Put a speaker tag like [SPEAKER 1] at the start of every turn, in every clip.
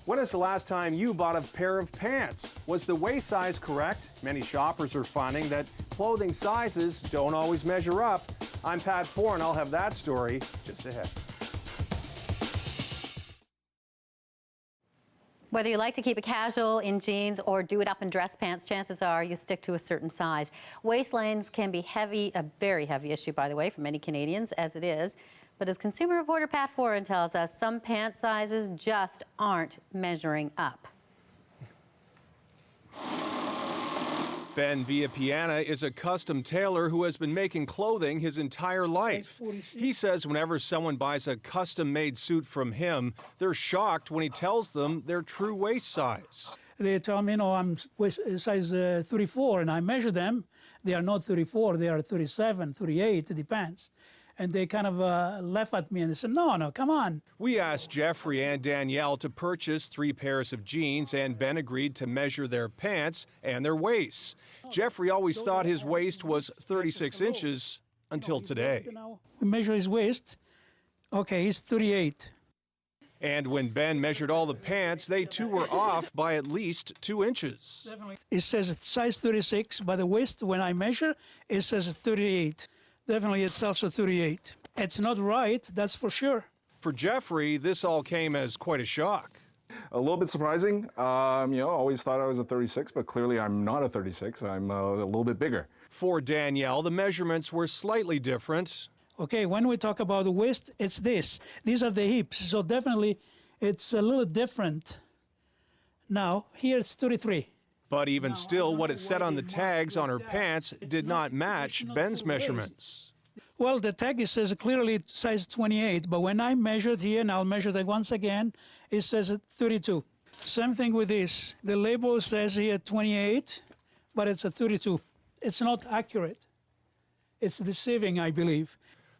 [SPEAKER 1] When is the last time you bought a pair of pants? Was the waist size correct? Many shoppers are finding that clothing sizes don't always measure up. I'm Pat Four, and I'll have that story just ahead.
[SPEAKER 2] Whether you like to keep it casual in jeans or do it up in dress pants, chances are you stick to a certain size. Waistlines can be heavy, a very heavy issue, by the way, for many Canadians, as it is. But as consumer reporter Pat Foran tells us, some pant sizes just aren't measuring up.
[SPEAKER 1] Ben Viapiana is a custom tailor who has been making clothing his entire life. He says whenever someone buys a custom-made suit from him, they're shocked when he tells them their true waist size.
[SPEAKER 3] They tell me, no, I'm size 34, and I measure them. They are not 34, they are 37, 38, it depends. And they kind of laugh at me and they say, no, come on.
[SPEAKER 1] We asked Jeffrey and Danielle to purchase 3 pairs of jeans, and Ben agreed to measure their pants and their waists. Jeffrey always thought his waist was 36 inches until today.
[SPEAKER 3] We measure his waist. Okay, he's 38.
[SPEAKER 1] And when Ben measured all the pants, they too were off by at least 2 inches.
[SPEAKER 3] It says size 36, but the waist, when I measure, it says 38. Definitely, it's also 38. It's not right, that's for sure.
[SPEAKER 1] For Jeffrey, this all came as quite a shock.
[SPEAKER 4] A little bit surprising. Always thought I was a 36, but clearly I'm not a 36. I'm a little bit bigger.
[SPEAKER 1] For Danielle, the measurements were slightly different.
[SPEAKER 3] Okay, when we talk about the waist, it's this. These are the hips, so definitely it's a little different. Now, here it's 33.
[SPEAKER 1] But even still, what it said on the tags on her pants did not match Ben's measurements.
[SPEAKER 3] Well, the tag says clearly size 28, but when I measured here, and I'll measure that once again, it says 32. Same thing with this. The label says here 28, but it's a 32. It's not accurate. It's deceiving, I believe.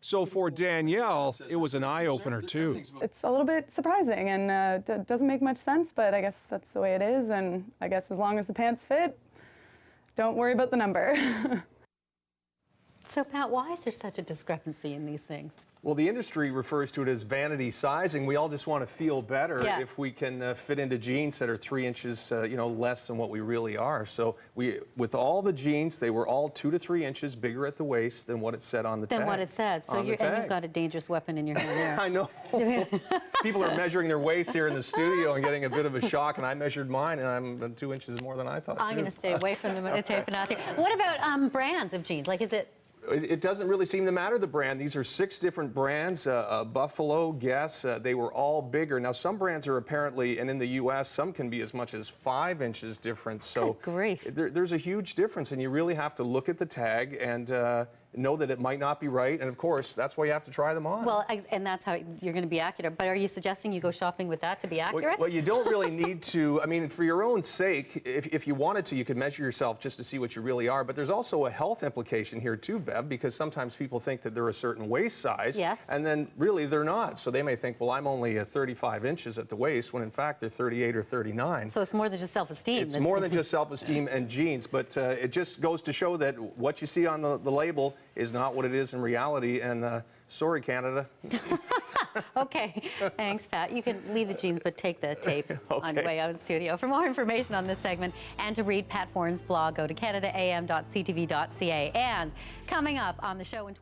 [SPEAKER 1] So for Danielle, it was an eye-opener too.
[SPEAKER 5] It's a little bit surprising and doesn't make much sense, but I guess that's the way it is. And I guess as long as the pants fit, don't worry about the number.
[SPEAKER 2] So, Pat, why is there such a discrepancy in these things?
[SPEAKER 1] Well, the industry refers to it as vanity sizing. We all just want to feel better if we can fit into jeans that are 3 inches, less than what we really are. So with all the jeans, they were all 2 to 3 inches bigger at the waist than what it said on the tag.
[SPEAKER 2] Than what it says. So and you've got a dangerous weapon in your hand there.
[SPEAKER 1] I know. People are measuring their waists here in the studio and getting a bit of a shock, and I measured mine, and I'm 2 inches more than I thought.
[SPEAKER 2] I'm going to stay away from the tape and out here. What about brands of jeans? Like, is it?
[SPEAKER 1] It doesn't really seem to matter the brand. These are 6 different brands, Buffalo, Guess, they were all bigger. Now, some brands are apparently, and in the U.S., some can be as much as 5 inches difference. So
[SPEAKER 2] good grief.
[SPEAKER 1] There's a huge difference, and you really have to look at the tag and know that it might not be right. And, of course, that's why you have to try them on.
[SPEAKER 2] Well, and that's how you're going to be accurate. But are you suggesting you go shopping with that to be accurate?
[SPEAKER 1] Well, you don't really need to. I mean, for your own sake, if you wanted to, you could measure yourself just to see what you really are. But there's also a health implication here, too, Bev, because sometimes people think that they're a certain waist size.
[SPEAKER 2] Yes.
[SPEAKER 1] And then, really, they're not. So they may think, well, I'm only 35 inches at the waist, when, in fact, they're 38 or 39.
[SPEAKER 2] So it's more than just self-esteem.
[SPEAKER 1] It's more than just self-esteem and jeans. But it just goes to show that what you see on the label is not what it is in reality, and sorry, Canada.
[SPEAKER 2] Okay, thanks, Pat. You can leave the jeans, but take the tape on the way out of the studio. For more information on this segment and to read Pat Foran's blog, go to canadaam.ctv.ca. And coming up on the show in